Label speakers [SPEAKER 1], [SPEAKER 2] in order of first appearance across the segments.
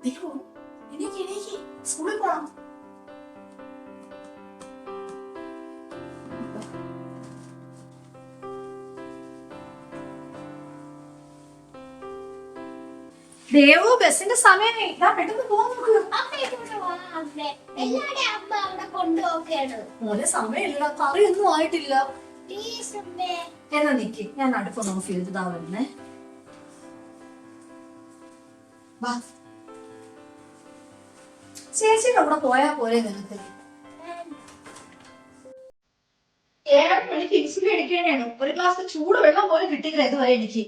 [SPEAKER 1] എനിക്ക് സ്കൂളിൽ പോണം. ദേവു ബസിന്റെ സമയമേ പെട്ടെന്ന് പോകാൻ മോനെ സമയമില്ല, കറിയൊന്നും ആയിട്ടില്ല. എന്നാ നിക്ക്, ഞാൻ അടുപ്പൊന്ന് ഓഫ് ചെയ്തിട്ടാ വരുന്നേ. ചേച്ചിയുടെ അവിടെ പോയാ പോലെ നിനക്ക് 7 മണിക്ക് ഇൻസുലിൻ അടിക്കാനാണ്. ഒരു ഗ്ലാസ് ചൂട് വെള്ളം പോലും കിട്ടിയില്ല ഇതുവരെ എനിക്ക്.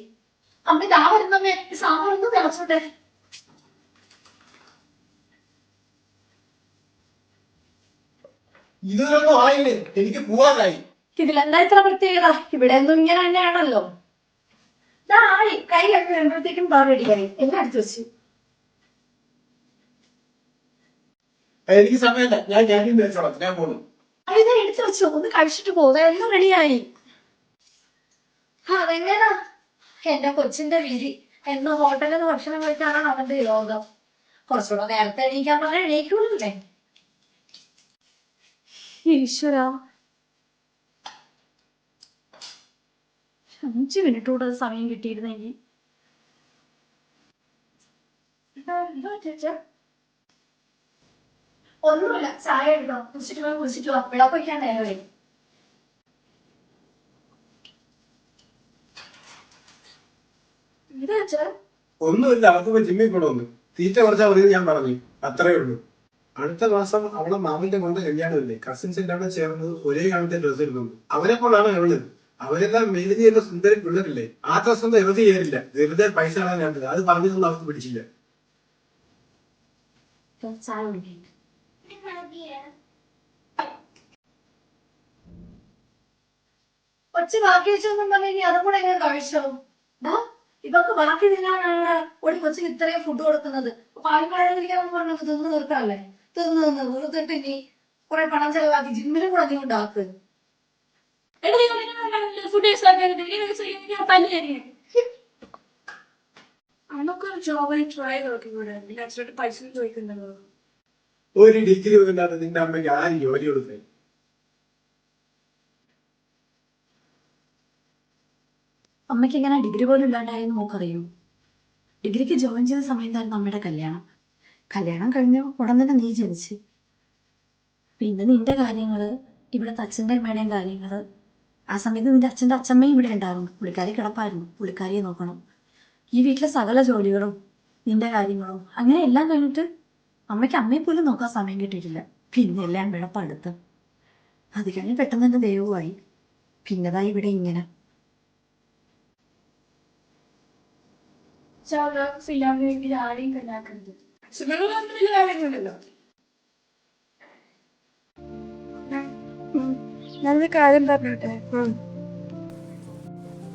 [SPEAKER 1] അമ്മ താ വരുന്നമ്മേ, സാമ്പാറൊന്നും തിളച്ചോട്ടെ.
[SPEAKER 2] ഇതൊന്നും ആയില്ലേ, എനിക്ക് പോവാനായി.
[SPEAKER 1] ഇതിലെന്താ ഇത്ര പ്രത്യേകത? ഇവിടെ ഒന്നും ഇങ്ങനെ തന്നെയാണല്ലോ. ആയി കൈ കണ്ടു വരുമ്പോഴത്തേക്കും റെഡിയായി. എല്ലാം എടുത്തു വെച്ചു.
[SPEAKER 2] എനിക്ക് സമയമില്ല, ഞാൻ ക്യാൻറ്റീൻ വെച്ചോളാം, ഞാൻ പോണു.
[SPEAKER 1] ഇത് എടുത്തു വെച്ചു, ഒന്ന് കഴിച്ചിട്ട് പോകുക. എല്ലാം റെഡിയായി. അതെങ്ങനാ എന്റെ കൊച്ചിന്റെ വിധി. എന്ന് ഹോട്ടലിൽ നിന്ന് ഭക്ഷണം കഴിക്കാനാണ് അവന്റെ യോഗം. കുറച്ചുകൂടെ നേരത്തെ എണീക്കാൻ പറഞ്ഞാൽ എണീക്കൂലേ? ഈശ്വര, 5 മിനിറ്റ് കൂടെ സമയം കിട്ടിയിരുന്നെങ്കിൽ. ഒന്നുമില്ല, ചായ എടുത്തോ, കുടിച്ചിട്ട് പോയി കുടിച്ചിട്ട് പോ. വിളപ്പൊഴിക്കാൻ നേരമായി.
[SPEAKER 2] ഒന്നുമില്ല, അവർക്ക് ജിമ്മിൽ പോണമെന്ന്. തീറ്റ കുറച്ചാൽ മതി ഞാൻ പറഞ്ഞു, അത്രേ ഉള്ളൂ. അടുത്ത മാസം അവളെ മാമിന്റെ കൊണ്ട് കല്യാണമില്ലേ, കസിൻസ് എല്ലാം ചേർന്ന് ഒരേ കാണത്തെ ഡ്രസ് എടുക്കുന്നു. അവരെ കൊണ്ടാണ് അവള്. അവരെല്ലാം മെയിൻ ചെയ്യുന്ന സുന്ദരി പിള്ളേരില്ലേ, ആ ഡ്രസ് ഒന്നും എഴുതി ചെയ്തില്ല, വെറുതെ പൈസ കളയാൻ. അത് പറഞ്ഞതൊന്നും അവർക്ക് പിടിച്ചില്ല.
[SPEAKER 1] കൊച്ചു ബാക്കി വെച്ചൊന്നും പറഞ്ഞെങ്കിൽ അതും കൂടെ എങ്ങനെ കഴിച്ചോ? ഇതൊക്കെ ബാക്കി തിന്നാനാണ് ഒരു കൊച്ചിന് ഇത്രയും ഫുഡ് കൊടുക്കുന്നത്. പാൽപ്പഴം പറഞ്ഞത് തിന്ന് തീർക്കാല്ലേ? തിന്ന് തീർത്തിട്ട് ഇനി കുറെ പണം ചെലവാക്കി ജിമ്മിലും കൂടെ നീ ഉണ്ടാക്ക്.
[SPEAKER 2] ഒരു ഡിഗ്രി ഇല്ലാതെ നിന്റെ അമ്മയ്ക്ക് ആരും ജോലി കൊടുത്തേ?
[SPEAKER 1] അമ്മയ്ക്ക് എങ്ങനെ ഡിഗ്രി പോലും ഇല്ലാണ്ടായെന്ന് നോക്കറിയൂ? ഡിഗ്രിക്ക് ജോയിൻ ചെയ്ത സമയത്തായിരുന്നു അമ്മയുടെ കല്യാണം. കല്യാണം കഴിഞ്ഞ് ഉടൻ തന്നെ നീ ജനിച്ച്. പിന്നെ നിന്റെ കാര്യങ്ങള്, ഇവിടുത്തെ അച്ഛൻ്റെ അമ്മയുടെയും കാര്യങ്ങള്. ആ സമയത്ത് നിന്റെ അച്ഛൻ്റെ അച്ഛമ്മയും ഇവിടെ ഉണ്ടായിരുന്നു. പുള്ളിക്കാരി കിടപ്പായിരുന്നു, പുള്ളിക്കാരിയെ നോക്കണം. ഈ വീട്ടിലെ സകല ജോലികളും നിന്റെ കാര്യങ്ങളും അങ്ങനെ എല്ലാം കഴിഞ്ഞിട്ട് അമ്മയ്ക്ക് അമ്മയെ പോലും നോക്കാൻ സമയം കിട്ടിയിട്ടില്ല. പിന്നെ എല്ലാം വിളപ്പടുത്ത്. അത് കഴിഞ്ഞ് പെട്ടെന്ന് തന്നെ ദൈവമായി. പിന്നതായി ഇവിടെ ഇങ്ങനെ.
[SPEAKER 3] ഞാനൊരു കാര്യം പറഞ്ഞോട്ടെ.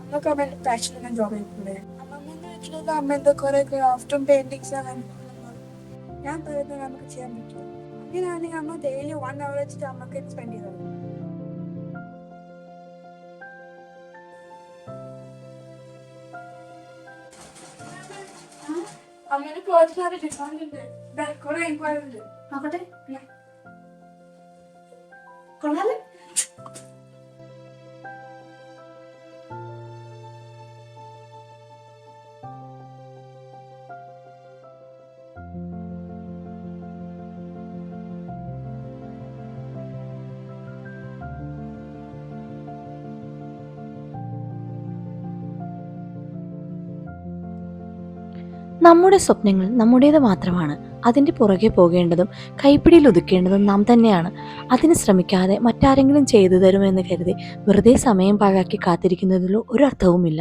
[SPEAKER 3] അമ്മക്ക് അമ്മേന്റെ പാഷനിലും ജോബ് ചെയ്തിട്ടുണ്ട്. അമ്മമ്മേന്റെ വീട്ടിലുള്ള അമ്മേന്റെ കുറെ ക്രാഫ്റ്റും പെയിന്റിങ്സ് ഞാൻ പറയുന്നത് നമുക്ക് ചെയ്യാൻ പറ്റും. അങ്ങനെയാണെങ്കിൽ അമ്മ ഡെയിലി 1 hour വെച്ചിട്ട് അമ്മക്ക് സ്പെൻഡ് ചെയ്തത്. അമ്മേന്റെ പേഴ്സണൽ ഡിസ്കൗണ്ട് ഉണ്ട്, കുറെ എൻക്വയറി ഉണ്ട്.
[SPEAKER 1] നോക്കട്ടെ, കൊള്ളാല്ലേ?
[SPEAKER 4] നമ്മുടെ സ്വപ്നങ്ങൾ നമ്മുടേത് മാത്രമാണ്. അതിൻ്റെ പുറകെ പോകേണ്ടതും കൈപ്പിടിയിൽ ഒതുക്കേണ്ടതും നാം തന്നെയാണ്. അതിന് ശ്രമിക്കാതെ മറ്റാരെങ്കിലും ചെയ്തു തരുമെന്ന് കരുതി വെറുതെ സമയം പാഴാക്കി കാത്തിരിക്കുന്നതിൽ ഒരർത്ഥവുമില്ല.